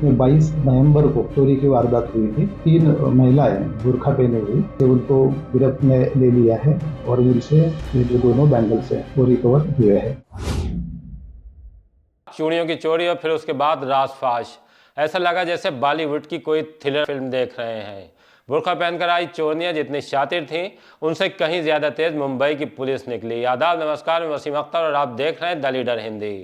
में 22 नवंबर को चोरी की वारदात हुई थी। 3 महिलाएं बुर्का पहने हुई तो उनको गिरफ्त में ले लिया है और उनसे ये जो दोनों बैंगल्स हैं वो रिकवर हुए हैं। चूड़ियों की चोरी और फिर उसके बाद रासफाश। ऐसा लगा जैसे बॉलीवुड की कोई थ्रिलर फिल्म देख रहे हैं। बुर्का पहनकर आई चोरनियां जितनी शातिर थीं, उनसे कहीं ज्यादा तेज मुंबई की पुलिस निकली। आदाब, नमस्कार, मैं वसीम अख्तर और आप देख रहे हैं द लीडर हिंदी।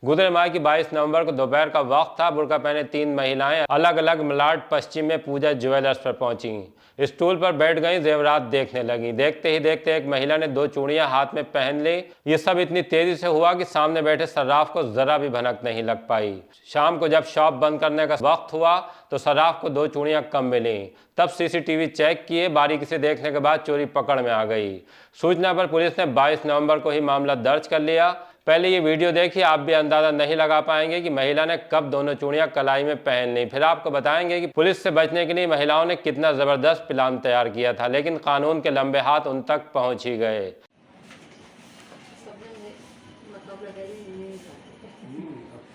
गुजरे माह की 22 नवंबर को दोपहर का वक्त था। बुर्का पहने 3 महिलाएं अलग अलग मलाड पश्चिम में पूजा ज्वेलर्स पर पहुंची। स्टूल पर बैठ गई, जेवरात देखने लगी। देखते ही देखते एक महिला ने 2 चूड़ियां हाथ में पहन ली। ये सब इतनी तेजी से हुआ कि सामने बैठे सर्राफ को जरा भी भनक नहीं लग पाई। शाम को जब शॉप बंद करने का वक्त हुआ तो सर्राफ को 2 चूड़ियां कम मिली। तब सीसीटीवी चेक किए, बारीकी से देखने के बाद चोरी पकड़ में आ गई। सूचना पर पुलिस ने 22 नवंबर को ही मामला दर्ज कर लिया। पहले ये वीडियो देखिए, आप भी अंदाजा नहीं लगा पाएंगे कि महिला ने कब दोनों चूड़ियां कलाई में पहन ली। फिर आपको बताएंगे कि पुलिस से बचने के लिए महिलाओं ने कितना जबरदस्त प्लान तैयार किया था, लेकिन कानून के लंबे हाथ उन तक पहुंच ही गए।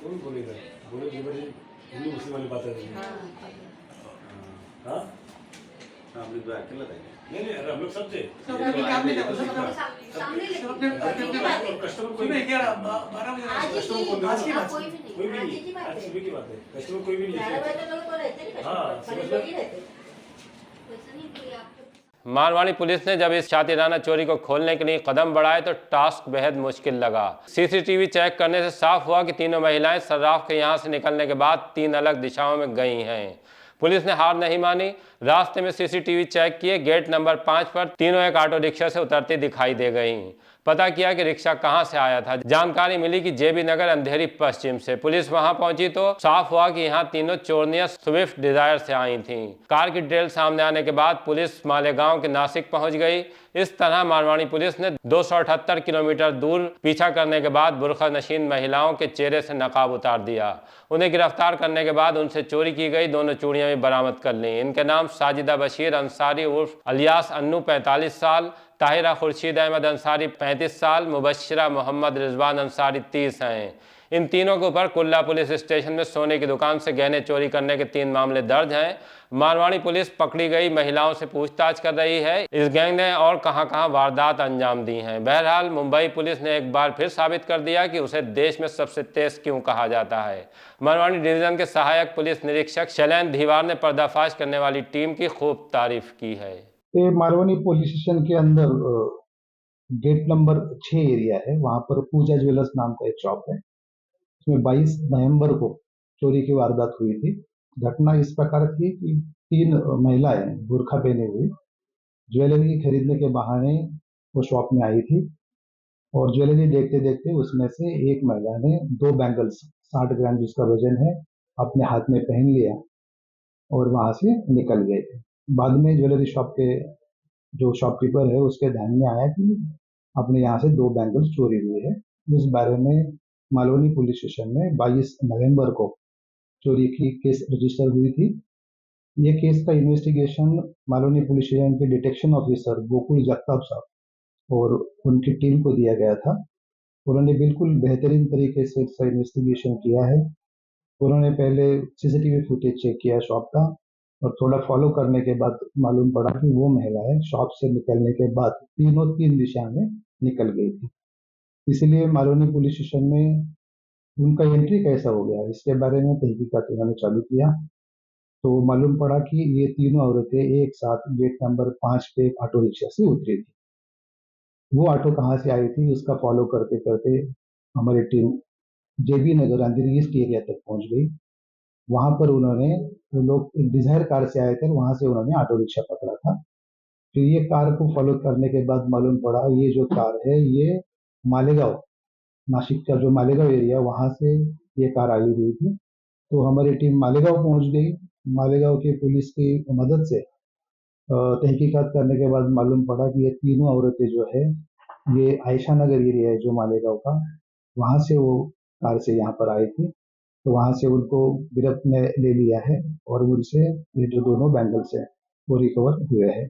कौन बोलेगा? बोले कि बड़ी हिंदू मुस्लिम वाली बात है। हाँ, हम लोग अकेला था। नहीं अरे हम लोग सब थे। सामने कस्टमर कोई नहीं क्या? 12 बजे कस्टमर कौन था? कोई भी नहीं। आज सुबह की बात है। कस्टमर कोई भी नहीं। हाँ, मारवाड़ी पुलिस ने जब इस शातिराना चोरी को खोलने के लिए कदम बढ़ाए तो टास्क बेहद मुश्किल लगा। सीसीटीवी चेक करने से साफ हुआ कि तीनों महिलाएं सर्राफ के यहां से निकलने के बाद 3 अलग दिशाओं में गई हैं। पुलिस ने हार नहीं मानी। रास्ते में सीसीटीवी चेक किए। गेट नंबर 5 पर तीनों एक ऑटो रिक्शा से उतरती दिखाई दे गईं। पता किया कि रिक्शा कहां से आया था। जानकारी मिली कि जेबी नगर अंधेरी पश्चिम से। पुलिस वहां पहुंची तो साफ हुआ कि यहां तीनों चोरनियां स्विफ्ट डिजायर से आई थीं। कार की डिटेल सामने आने के बाद पुलिस मालेगांव के नासिक पहुंच गई। इस तरह मारवाड़ी पुलिस ने 278 किलोमीटर दूर पीछा करने के बाद बुर्का नशीन महिलाओं के चेहरे से नकाब उतार दिया। उन्हें गिरफ्तार करने के बाद उनसे चोरी की गई दोनों चूड़ियां भी बरामद कर लीं। इनके नाम साजिदा बशीर अंसारी उर्फ अलियास अन्नू 45 साल, ताहिरा खुर्शीद अहमद अंसारी 35 साल, मुबश्शिरा मोहम्मद रिजवान अंसारी 30 हैं। इन तीनों के ऊपर कुल्ला पुलिस स्टेशन में सोने की दुकान से गहने चोरी करने के 3 मामले दर्ज हैं। मारवाड़ी पुलिस पकड़ी गई महिलाओं से पूछताछ कर रही है। इस गैंग ने और कहां-कहां वारदात अंजाम दी हैं। बहरहाल मुंबई पुलिस ने एक बार फिर साबित कर दिया कि उसे देश में सबसे तेज क्यों कहा जाता है। मारवाड़ी डिवीजन के सहायक पुलिस निरीक्षक शैलेंद्र धीवार ने पर्दाफाश करने वाली टीम की खूब तारीफ की है। ये मारवाड़ी पुलिस स्टेशन के अंदर गेट नंबर 6 एरिया है, वहां पर पूजा ज्वेलर्स नाम का एक शॉप है। उसमें 22 नवंबर को चोरी की वारदात हुई थी। घटना इस प्रकार थी कि 3 महिलाएं बुर्का पहने हुई ज्वेलरी खरीदने के बहाने वो शॉप में आई थी और ज्वेलरी देखते देखते उसमें से एक महिला ने 2 बैंगल्स 60 ग्राम जिसका वजन है अपने हाथ में पहन लिया और वहां से निकल गए थे। बाद में ज्वेलरी शॉप के जो शॉपकीपर है उसके ध्यान में आया कि अपने यहाँ से 2 बैंगल्स चोरी हुए हैं। इस बारे में मालवनी पुलिस स्टेशन में 22 नवंबर को चोरी की केस रजिस्टर हुई थी। ये केस का इन्वेस्टिगेशन मालवनी पुलिस स्टेशन के डिटेक्शन ऑफिसर गोकुल जगताप साहब और उनकी टीम को दिया गया था। उन्होंने बिल्कुल बेहतरीन तरीके से इसका इन्वेस्टिगेशन किया है। उन्होंने पहले सीसीटीवी फुटेज चेक किया शॉप का और थोड़ा फॉलो करने के बाद मालूम पड़ा कि वो महिलाएं शॉप से निकलने के बाद तीनों 3 दिशा में निकल गई थी। इसलिए मालवनी पुलिस स्टेशन में उनका एंट्री कैसा हो गया इसके बारे में तहकीकात उन्होंने चालू किया तो मालूम पड़ा कि ये तीनों औरतें एक साथ गेट नंबर 5 पे एक ऑटो रिक्शा से उतरी थी। वो ऑटो कहाँ से आई थी उसका फॉलो करते करते हमारी टीम जेबी नगर अंधेरी ईस्ट एरिया तक पहुंच गई। वहां पर उन्होंने वो लोग डिजायर कार से आए थे, वहां से उन्होंने ऑटो रिक्शा पकड़ा था। फिर ये कार को फॉलो करने के बाद मालूम पड़ा ये जो कार है ये मालेगांव, नासिक का जो मालेगांव एरिया वहां से ये कार आई हुई थी। तो हमारी टीम मालेगांव पहुंच गई। मालेगांव की पुलिस की मदद से तहकीकात करने के बाद मालूम पड़ा कि ये तीनों औरतें जो है ये आयशा नगर एरिया है जो मालेगांव का, वहां से वो कार से यहाँ पर आई थी। तो वहां से उनको गिरफ्त में ले लिया है और उनसे ये जो दोनों बैंगल्स हैं वो रिकवर हुए हैं।